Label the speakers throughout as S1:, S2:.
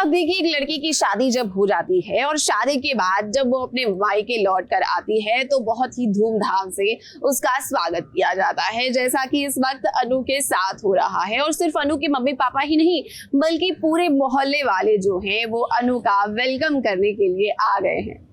S1: अब देखिए, एक लड़की की शादी जब हो जाती है और शादी के बाद जब वो अपने मायके लौट कर आती है तो बहुत ही धूमधाम से उसका स्वागत किया जाता है, जैसा कि इस वक्त अनु के साथ हो रहा है। और सिर्फ अनु के मम्मी पापा ही नहीं बल्कि पूरे मोहल्ले वाले जो हैं वो अनु का वेलकम करने के लिए आ गए हैं।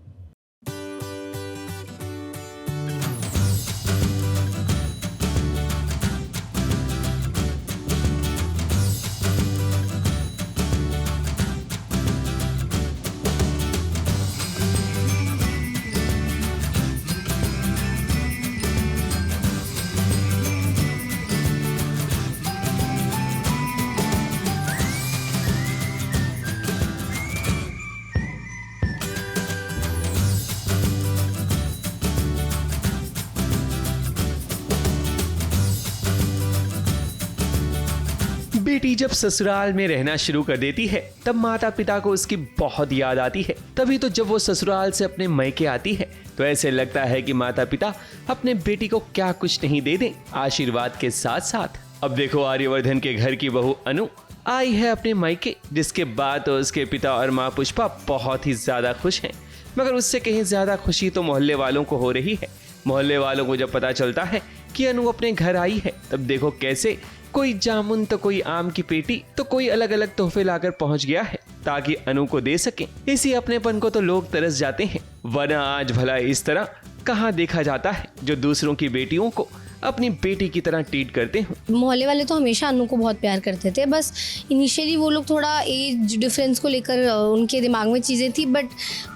S2: बेटी जब ससुराल में रहना शुरू कर देती है तब माता पिता को उसकी बहुत याद आती है। तभी तो जब वो ससुराल से अपने मायके आती है तो ऐसे लगता है कि माता पिता अपने बेटी को क्या कुछ नहीं दे दें आशीर्वाद के साथ साथ। अब देखो, आर्यवर्धन के घर की बहू अनु आई है अपने मायके, जिसके बाद तो उसके पिता और माँ पुष्पा बहुत ही ज्यादा खुश हैं। मगर उससे कहीं ज्यादा खुशी तो मोहल्ले वालों को हो रही है। मोहल्ले वालों को जब पता चलता है कि अनु अपने घर आई है, तब देखो कैसे कोई जामुन तो कोई आम की पेटी तो कोई अलग अलग तोहफे लाकर पहुंच गया है ताकि अनु को दे सके। इसी अपनेपन को तो लोग तरस जाते हैं, वरना आज भला इस तरह कहाँ देखा जाता है जो दूसरों की बेटियों को अपनी बेटी की तरह ट्रीट करते हैं।
S3: मोहल्ले वाले तो हमेशा अनु को बहुत प्यार करते थे, बस इनिशियली वो लोग थोड़ा एज डिफरेंस को लेकर उनके दिमाग में चीज़ें थी, बट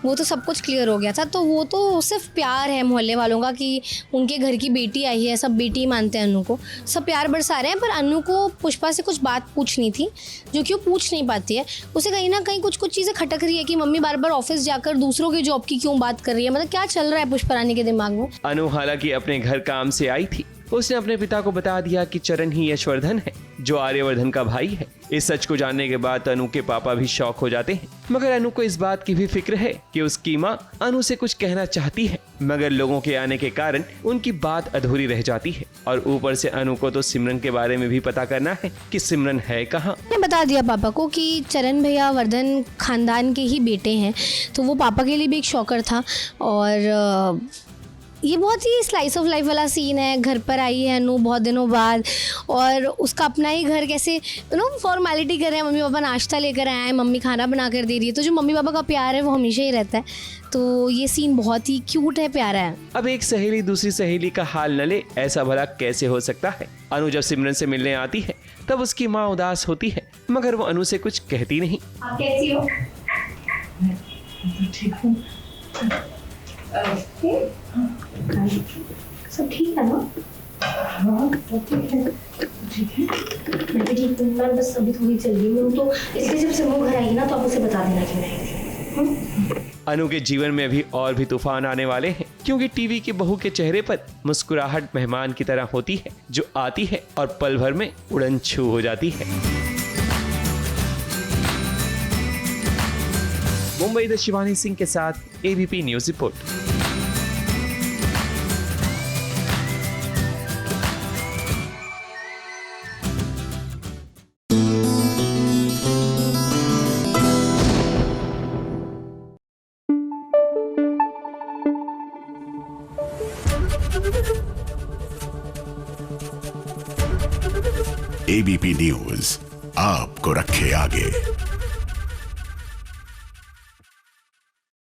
S3: वो तो सब कुछ क्लियर हो गया था। तो वो तो सिर्फ प्यार है मोहल्ले वालों का कि उनके घर की बेटी आई है, सब बेटी ही मानते हैं अनु को, सब प्यार बरसा रहे हैं। पर अनु को पुष्पा से कुछ बात पूछनी थी जो कि वो पूछ नहीं पाती है। उसे कहीं ना कहीं कुछ चीज़ें खटक रही है कि मम्मी बार बार ऑफिस जाकर दूसरों की जॉब की क्यों बात कर रही है, मतलब क्या चल रहा है पुष्पा रानी के दिमाग में।
S2: अनु हालांकि अपने घर काम से आई थी, उसने अपने पिता को बता दिया कि चरण ही यशवर्धन है जो आर्यवर्धन का भाई है। इस सच को जानने के बाद अनु के पापा भी शॉक हो जाते हैं। मगर अनु को इस बात की भी फिक्र है कि उसकी माँ अनु से कुछ कहना चाहती है, मगर लोगों के आने के कारण उनकी बात अधूरी रह जाती है। और ऊपर से अनु को तो सिमरन के बारे में भी पता करना है कि सिमरन है कहाँ।
S3: मैंने बता दिया पापा को कि चरण भैया वर्धन खानदान के ही बेटे हैं, तो वो पापा के लिए भी एक शॉकर था। और ये बहुत ही स्लाइस ऑफ लाइफ वाला सीन है। घर पर आई है अनु बहुत दिनों बाद और उसका अपना ही घर कैसे फॉर्मेलिटी कर रहे हैं। मम्मी पापा नाश्ता लेकर आए हैं, मम्मी खाना बना कर दे रही है, तो जो मम्मी पापा का प्यार है वो हमेशा ही रहता है। तो ये सीन बहुत ही क्यूट है, प्यारा है।
S2: अब एक सहेली दूसरी सहेली का हाल न ले, ऐसा भला कैसे हो सकता है। अनु जब सिमरन से मिलने आती है तब उसकी माँ उदास होती है, मगर वो अनु से कुछ कहती नहीं।
S3: आप कैसी हो?
S4: ठीक हूँ।
S3: सब ठीक है ना?
S4: हाँ सब ठीक है। ठीक है,
S3: मैं भी ठीक हूँ। मैं बस अभी थोड़ी चल रही हूँ, तो इसलिए जब सिमू घर आएगी ना तो आप उसे बता देना कि मैं।
S2: अनु के जीवन में अभी और भी तूफान आने वाले हैं, क्योंकि टीवी की बहू के चेहरे पर मुस्कुराहट मेहमान की तरह होती है जो आती है और पल भर में उड़न छू हो जाती है। मुंबई से शिवानी सिंह के साथ ABP news report.
S5: ABP news आपको रखे आगे।